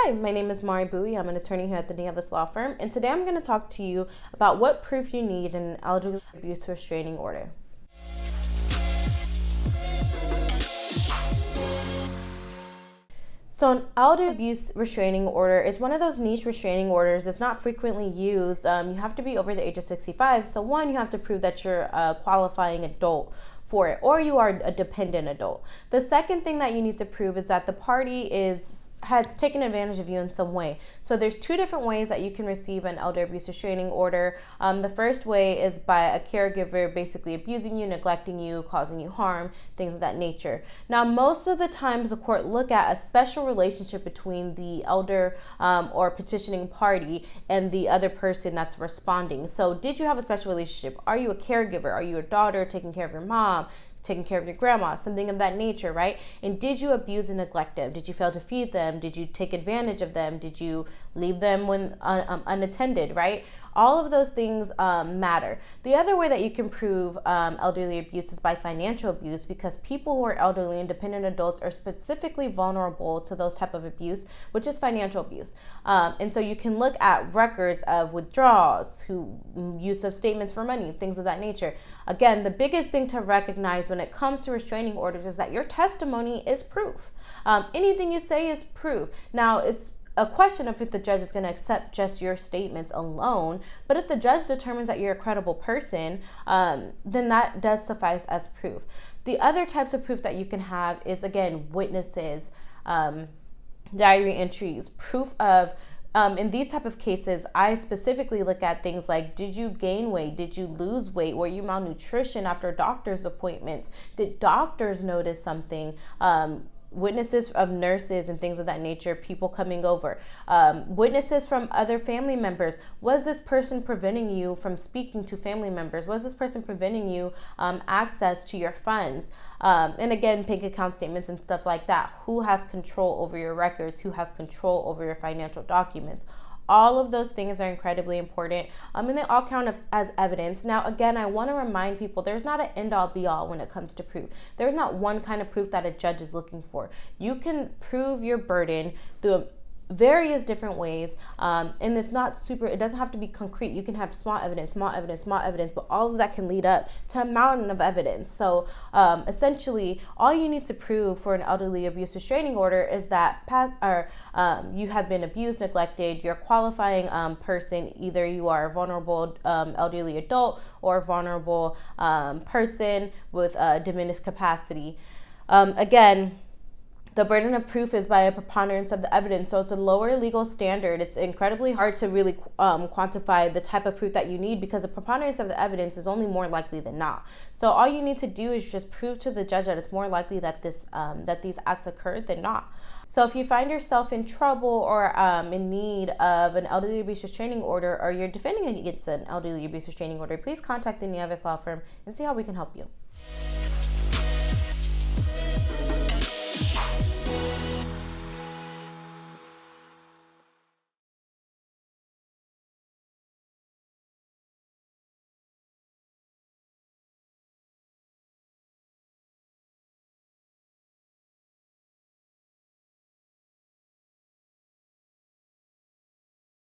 Hi, my name is Mari Bowie. I'm an attorney here at the Nieves Law Firm, and today I'm going to talk to you about what proof you need in an elderly abuse restraining order. So an elder abuse restraining order is one of those niche restraining orders. It's not frequently used. You have to be over the age of 65. So one, you have to prove that you're a qualifying adult for it, or you are a dependent adult. The second thing that you need to prove is that the party has taken advantage of you in some way. So there's two different ways that you can receive an elder abuse restraining order. The first way is by a caregiver basically abusing you, neglecting you, causing you harm, things of that nature. Now, most of the times the court look at a special relationship between the elder or petitioning party and the other person that's responding. So did you have a special relationship? Are you a caregiver? Are you a daughter taking care of your mom, taking care of your grandma, something of that nature, right? And did you abuse and neglect them? Did you fail to feed them? Did you take advantage of them? Did you leave them when unattended, right? All of those things matter. The other way that you can prove elderly abuse is by financial abuse, because people who are elderly and dependent adults are specifically vulnerable to those type of abuse, which is financial abuse. And so you can look at records of withdrawals, use of statements for money, things of that nature. Again, the biggest thing to recognize when it comes to restraining orders is that your testimony is proof. Anything you say is proof. Now, it's a question of if the judge is going to accept just your statements alone, but if the judge determines that you're a credible person, then that does suffice as proof. The other types of proof that you can have is, again, witnesses, diary entries, proof of in these type of cases, I specifically look at things like, did you gain weight? Did you lose weight? Were you malnutrition after doctor's appointments? Did doctors notice something? Witnesses of nurses and things of that nature, people coming over, witnesses from other family members. Was this person preventing you from speaking to family members? Was this person preventing you access to your funds? And again, bank account statements and stuff like that. Who has control over your records? Who has control over your financial documents? All of those things are incredibly important, and they all count as evidence. Now, again, I want to remind people there's not an end-all be-all when it comes to proof. There's not one kind of proof that a judge is looking for. You can prove your burden through various different ways, and it's not it doesn't have to be concrete. You can have small evidence, but all of that can lead up to a mountain of evidence. So essentially, all you need to prove for an elderly abuse restraining order is that you have been abused, neglected, you're a qualifying person. Either you are a vulnerable elderly adult or a vulnerable person with diminished capacity. Again, the burden of proof is by a preponderance of the evidence, so it's a lower legal standard. It's incredibly hard to really quantify the type of proof that you need, because the preponderance of the evidence is only more likely than not. So all you need to do is just prove to the judge that it's more likely that these acts occurred than not. So if you find yourself in trouble or in need of an elderly abuse restraining order, or you're defending against an elderly abuse restraining order, please contact the Nieves Law Firm and see how we can help you.